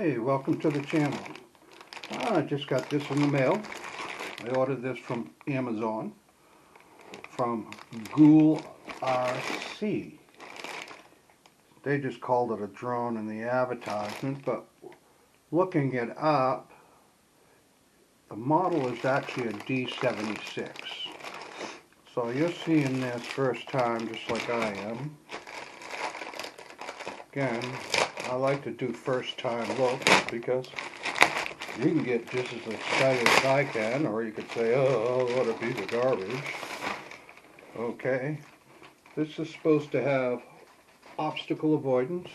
Hey, welcome to the channel. I just got this in the mail. I ordered this from Amazon from GoolRC. They just called it a drone in the advertisement, but looking it up, the model is actually a D76. So you're seeing this first time just like I am. Again, I like to do first time looks because you can get just as excited as I can, or you could say, oh, what a piece of garbage. Okay, this is supposed to have obstacle avoidance.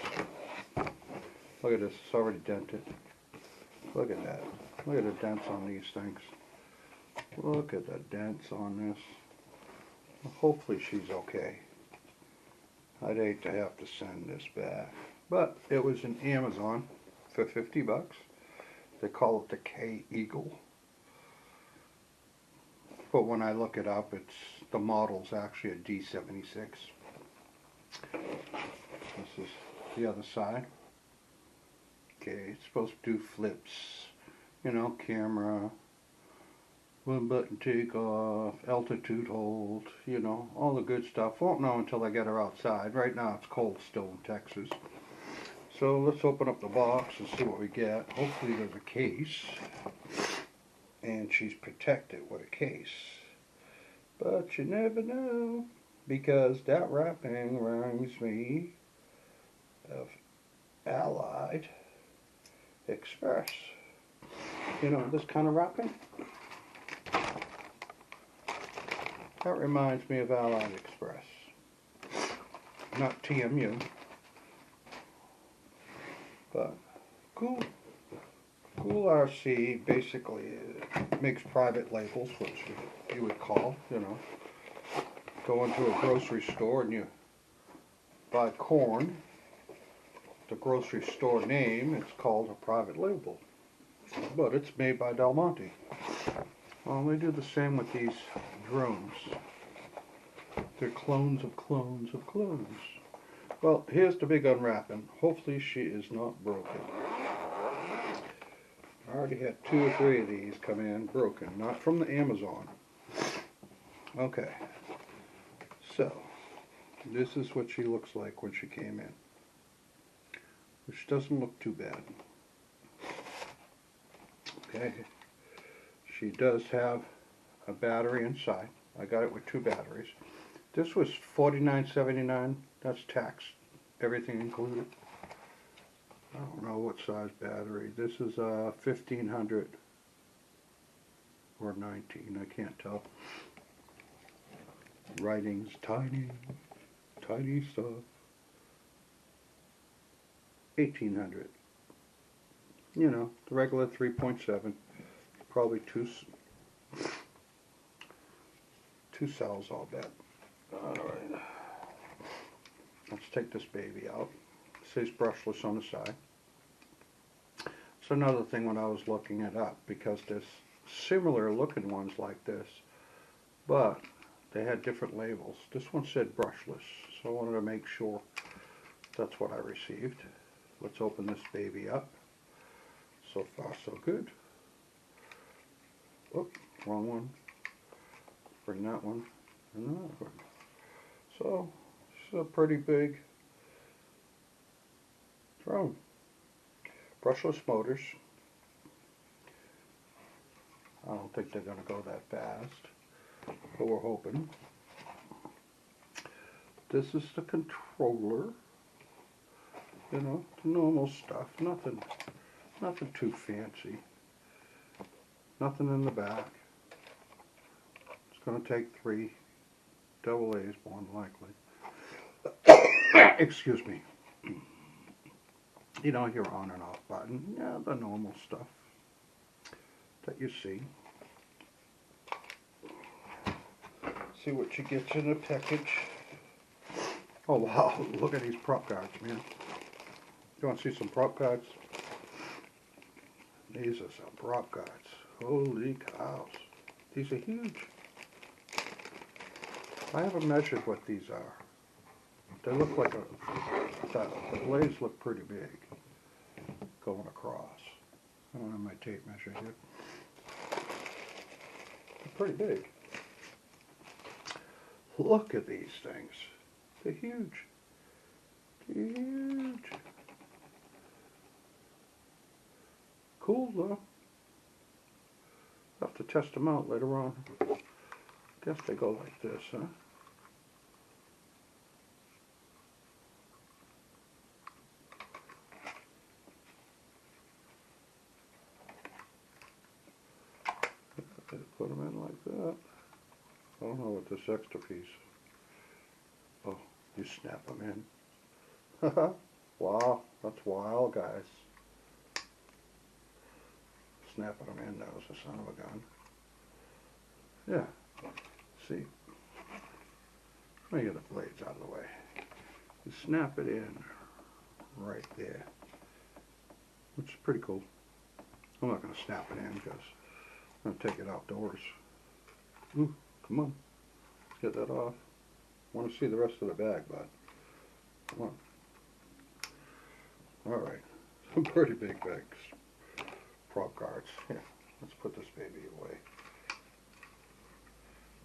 Look at this, it's already dented. Look at that. Look at the dents on these things. Look at the dents on this. Hopefully she's okay. I'd hate to have to send this back. But it was in Amazon for 50 bucks. They call it the K-Eagle. But when I look it up, the model's actually a D76. This is the other side. Okay, it's supposed to do flips. You know, camera, one button take off, altitude hold, you know, all the good stuff. Won't know until I get her outside. Right now it's cold still in Texas. So let's open up the box and see what we get. Hopefully there's a case. And she's protected with a case. But you never know, because that wrapping reminds me of Allied Express. You know, this kind of wrapping? That reminds me of Allied Express. Not TMU. But GoolRC basically makes private labels, which you would call, you know. Go into a grocery store and you buy corn. The grocery store name, it's called a private label. But it's made by Del Monte. Well, they do the same with these drones. They're clones of clones of clones. Well, here's the big unwrapping. Hopefully she is not broken. I already had 2 or 3 of these come in broken, not from the Amazon. Okay, so this is what she looks like when she came in, which doesn't look too bad. Okay, she does have a battery inside. I got it with 2 batteries. This was $49.79. That's tax, everything included. I don't know what size battery. This is 1500 or 19. I can't tell. Writing's tiny, tiny stuff. 1800. You know, the regular 3.7. Probably two cells, I'll bet. Alright. Let's take this baby out. It says brushless on the side. It's another thing when I was looking it up, because there's similar looking ones like this, but they had different labels. This one said brushless, so I wanted to make sure that's what I received. Let's open this baby up. So far so good. Oh, wrong one. Bring that one and that one. So, it's a pretty big drone. Brushless motors. I don't think they're going to go that fast, but we're hoping. This is the controller. You know, the normal stuff. Nothing too fancy. Nothing in the back. It's going to take 3 AA's, more than likely. Excuse me. You know, your on and off button. Yeah, the normal stuff that you see. See what she gets in the package. Oh wow, look at these prop guards, man. You want to see some prop guards? These are some prop guards. Holy cows. These are huge. I haven't measured what these are. They look like the blades look pretty big. going across. I don't have my tape measure here. They're pretty big. Look at these things. They're huge. They're huge. Cool though. I'll have to test them out later on. Guess they go like this, huh? Put them in like that. I don't know what this extra piece. Oh, you snap them in. Wow, that's wild, guys. Snapping them in, that was the son of a gun. Yeah, see. Let me get the blades out of the way. You snap it in right there, which is pretty cool. I'm not going to snap it in because I'm going to take it outdoors. Ooh, come on. Let's get that off. I want to see the rest of the bag, bud. Come on. Alright. Some pretty big bags. Prop cards. Here, let's put this baby away.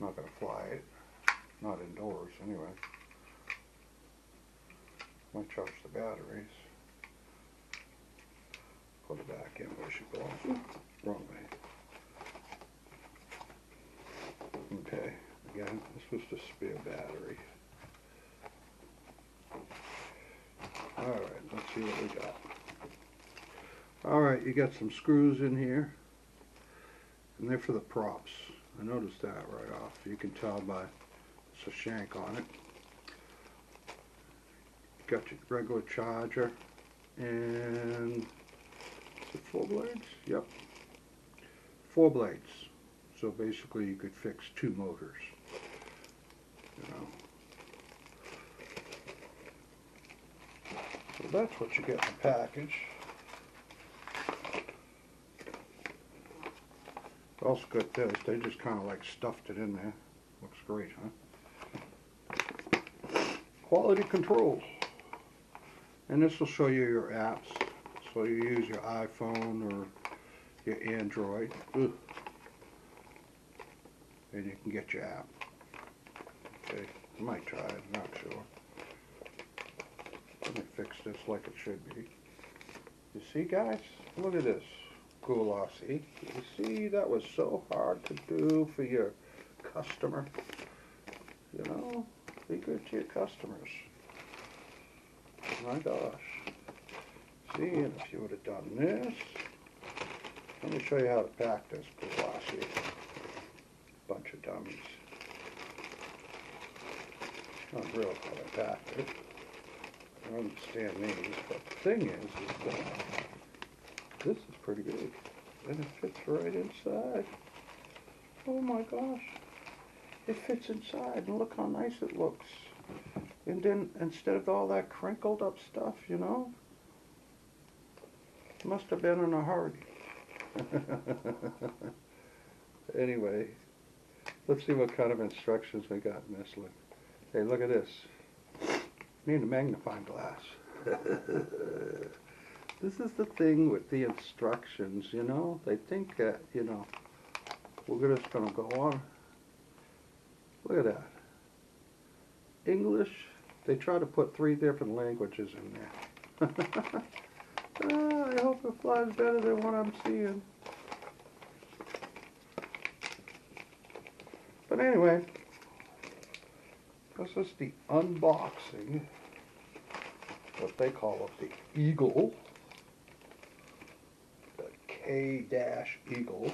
I'm not going to fly it. Not indoors, anyway. Might charge the batteries. Put it back in where she belongs. Wrong way. Okay, again, this was the spare battery. Alright, let's see what we got. Alright, you got some screws in here, and they're for the props. I noticed that right off. You can tell by it's a shank on it. You got your regular charger, and is it 4 blades? Yep. 4 blades. So basically you could fix 2 motors, you know. So that's what you get in the package. Also got this, they just kind of like stuffed it in there. Looks great, huh? Quality control. And this will show you your apps. So you use your iPhone or your Android. Ugh. And you can get your app. Okay, I might try it, I'm not sure. Let me fix this like it should be. You see, guys? Look at this. GoolRC. You see, that was so hard to do for your customer. You know, be good to your customers. My gosh. See, and if you would have done this. Let me show you how to pack this GoolRC. Bunch of dummies. Not real how I packed it. I understand these, but the thing is that this is pretty big. And it fits right inside. Oh my gosh. It fits inside, and look how nice it looks. And then, instead of all that crinkled up stuff, you know, must have been in a hurry. Anyway. Let's see what kind of instructions we got in this one. Hey, look at this. Need a magnifying glass. This is the thing with the instructions, you know. They think that, you know, we're just going to go on. Look at that. English. They try to put 3 different languages in there. I hope it flies better than what I'm seeing. But anyway, this is the unboxing, what they call it, the Eagle, the K-Eagle.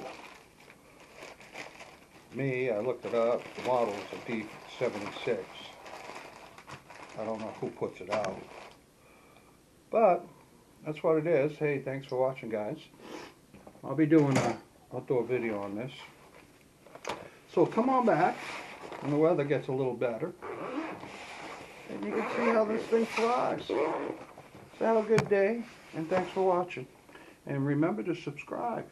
Me, I looked it up, the model is a D76. I don't know who puts it out, but that's what it is. Hey, thanks for watching, guys. I'll do a video on this. So come on back when the weather gets a little better, and you can see how this thing flies. So have a good day, and thanks for watching. And remember to subscribe.